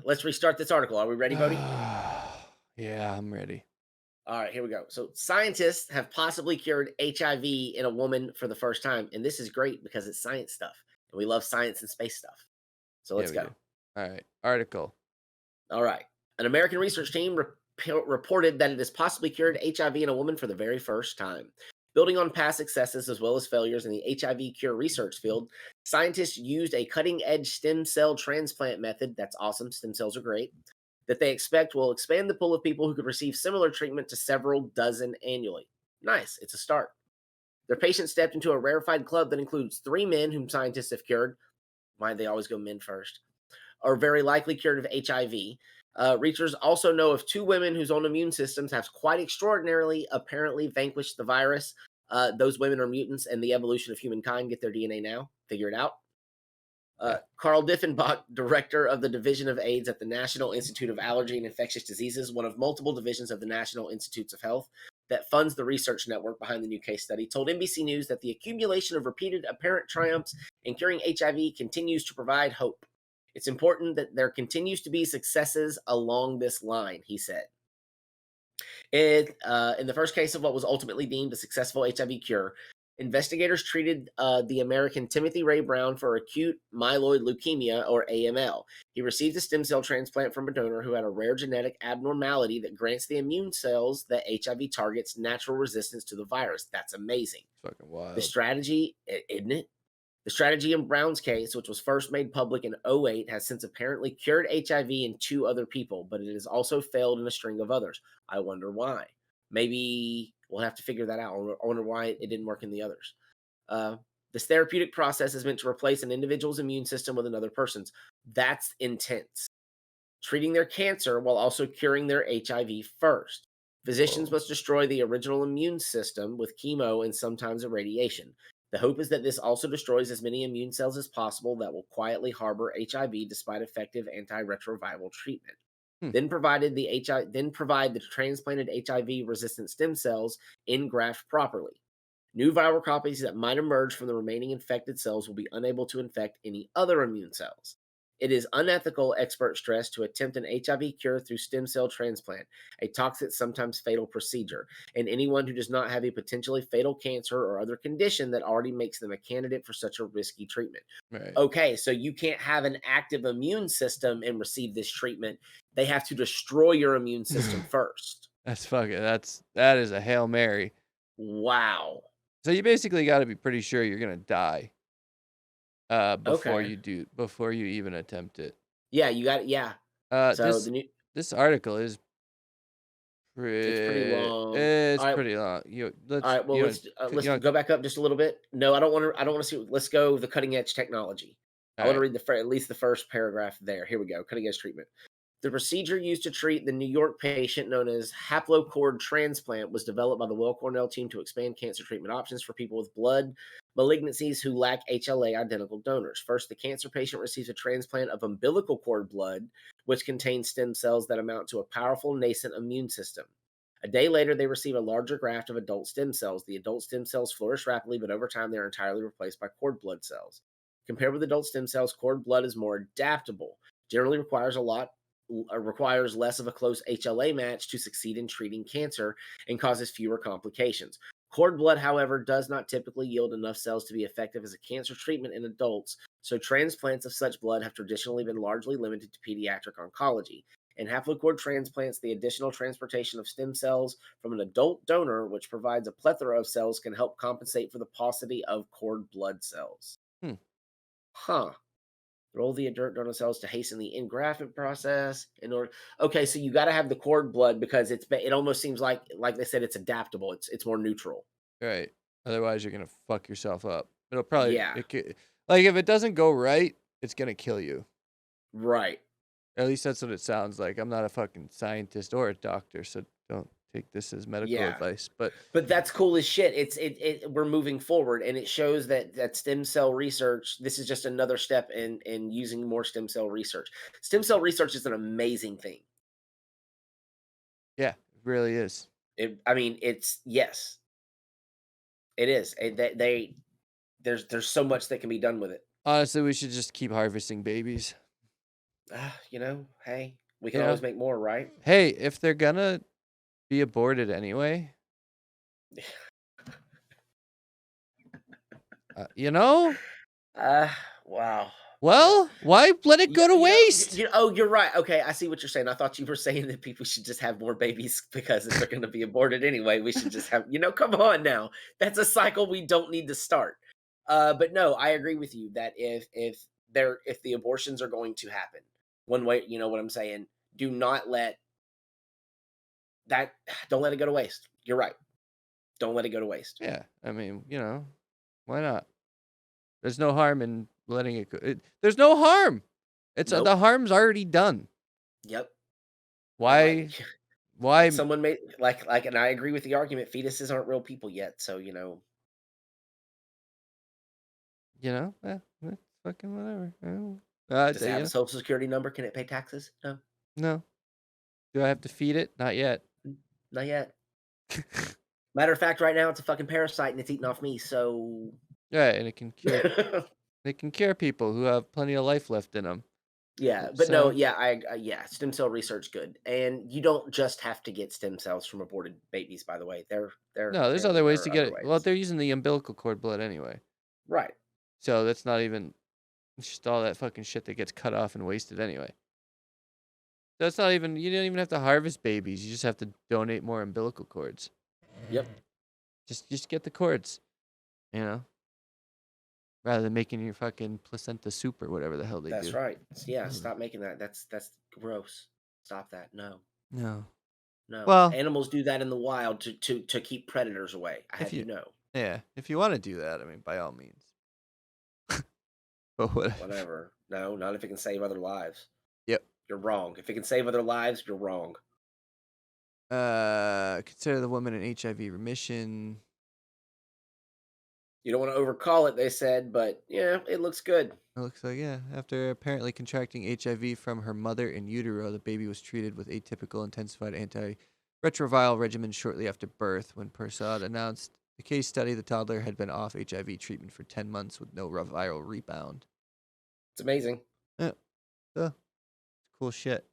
let's restart this article. Are we ready, Bodie? Yeah, I'm ready. All right, here we go. So, scientists have possibly cured HIV in a woman for the first time. And this is great because it's science stuff. And we love science and space stuff. So, Yeah, let's we do. go. All right. Article. All right. An American research team reported that it has possibly cured HIV in a woman for the very first time. Building on past successes as well as failures in the HIV cure research field, scientists used a cutting edge stem cell transplant method. That's awesome. Stem cells are great. That they expect will expand the pool of people who could receive similar treatment to several dozen annually. Nice. It's a start. Their patients stepped into a rarefied club that includes three men whom scientists have cured. Why they always go men first? Are very likely cured of HIV. Researchers also know of two women whose own immune systems have quite extraordinarily apparently vanquished the virus. Those women are mutants, and the evolution of humankind get their DNA now. Figure it out. Yeah. Carl Diffenbach, director of the Division of AIDS at the National Institute of Allergy and Infectious Diseases, one of multiple divisions of the National Institutes of Health that funds the research network behind the new case study, told NBC News that the accumulation of repeated apparent triumphs in curing HIV continues to provide hope. It's important that there continues to be successes along this line, he said. In the first case of what was ultimately deemed a successful HIV cure, investigators treated the American Timothy Ray Brown for acute myeloid leukemia, or AML. He received a stem cell transplant from a donor who had a rare genetic abnormality that grants the immune cells that HIV targets natural resistance to the virus. That's amazing. It's fucking The wild. strategy, isn't it? The strategy in Brown's case, which was first made public in '08, has since apparently cured HIV in two other people, but it has also failed in a string of others. I wonder why. Maybe we'll have to figure that out. I wonder why it didn't work in the others. Uh, this therapeutic process is meant to replace an individual's immune system with another person's. That's intense. Treating their cancer while also curing their HIV first. Physicians Whoa. must destroy the original immune system with chemo and sometimes irradiation. The hope is that this also destroys as many immune cells as possible that will quietly harbor HIV despite effective antiretroviral treatment. Hmm. Then provide the transplanted HIV resistant stem cells engraft properly. New viral copies that might emerge from the remaining infected cells will be unable to infect any other immune cells. It is unethical, experts stress, to attempt an HIV cure through stem cell transplant, a toxic, sometimes fatal procedure, and anyone who does not have a potentially fatal cancer or other condition that already makes them a candidate for such a risky treatment. Right. Okay, so you can't have an active immune system and receive this treatment. They have to destroy your immune system first. That is a Hail Mary. Wow. So you basically gotta be pretty sure you're gonna die, Okay. before you even attempt it. Yeah, you got it. Yeah. Uh, So this the new this article is it's pretty pretty long. it's All right. pretty long. All right. Well, let's You know go back up just a little bit. No, I don't want to. I don't want to see. Let's go the cutting edge technology. I want to alright, read at least the first paragraph there. Here we go. Cutting edge treatment. The procedure used to treat the New York patient known as haplocord transplant was developed by the Weill Cornell team to expand cancer treatment options for people with blood malignancies who lack HLA identical donors. First, the cancer patient receives a transplant of umbilical cord blood, which contains stem cells that amount to a powerful nascent immune system. A day later, they receive a larger graft of adult stem cells. The adult stem cells flourish rapidly, but over time, they are entirely replaced by cord blood cells. Compared with adult stem cells, cord blood is more adaptable, generally requires less of a close HLA match to succeed in treating cancer and causes fewer complications. Cord blood, however, does not typically yield enough cells to be effective as a cancer treatment in adults, so transplants of such blood have traditionally been largely limited to pediatric oncology. In haplocord transplants, the additional transportation of stem cells from an adult donor, which provides a plethora of cells, can help compensate for the paucity of cord blood cells. hmm, Huh. Roll the adult donor cells to hasten the engraftment process. In order, okay, so you got to have the cord blood because it almost seems like they said, it's adaptable. It's more neutral. right. Otherwise, you're gonna fuck yourself up. Yeah, Like, if it doesn't go right, it's gonna kill you. right. At least that's what it sounds like. I'm not a fucking scientist or a doctor, so don't take this as medical Yeah, advice, but but that's cool as shit. We're moving forward, and it shows that stem cell research. This is just another step in using more stem cell research. Stem cell research is an amazing thing. yeah, it really is. I mean, it's yes, it is. There's so much that can be done with it. Honestly, we should just keep harvesting babies. Hey, we You can know, always make more, right? hey, if they're gonna be aborted anyway, you know, Uh, wow. Yeah. well, why let it go to waste? Oh, you're right. Okay, I see what you're saying. I thought you were saying that people should just have more babies because if they're going to be aborted anyway, we should just have. Come on now. That's a cycle we don't need to start. But no, I agree with you that if the abortions are going to happen, one way, you know what I'm saying. Do not let that. Don't let it go to waste. You're right. Don't let it go to waste. Yeah, I mean, why not? There's no harm in letting it go. There's no harm. It's the Nope. harm's already done. Yep. And Why? Why? someone made and I agree with the argument. Fetuses aren't real people yet, so It's fucking whatever. does it have a social security number? Can it pay taxes? No, No. Do I have to feed it? Not yet. not yet. Matter of fact, right now it's a fucking parasite and it's eating off me. So, Yeah, and it can cure. It can cure people who have plenty of life left in them. yeah, but no, So yeah, yeah, stem cell research good, and you don't just have to get stem cells from aborted babies. By the way, no, there's other apparently there ways to are get other it. Well, ways. they're using the umbilical cord blood anyway. Right. So that's not even. It's just all that fucking shit that gets cut off and wasted anyway. That's not even. You don't even have to harvest babies. You just have to donate more umbilical cords. Yep. Just get the cords. You know, rather than making your fucking placenta soup or whatever the hell they That's do. right. Yeah. Ugh. Stop making that. That's gross. Stop that. No. No. No. Well, Animals do that in the wild to keep predators away. I if have you, you know. yeah, if you want to do that, I mean, by all means. But whatever. Whatever. No, not if it can save other lives. Yep. You're wrong. If it can save other lives, you're wrong. Consider the woman in HIV remission. You don't want to overcall it, they said, but yeah, it looks good. It looks like, yeah. After apparently contracting HIV from her mother in utero, the baby was treated with atypical intensified antiretroviral regimen shortly after birth. When Persad announced the case study, the toddler had been off HIV treatment for 10 months with no viral rebound. It's amazing. Yeah, so, cool shit.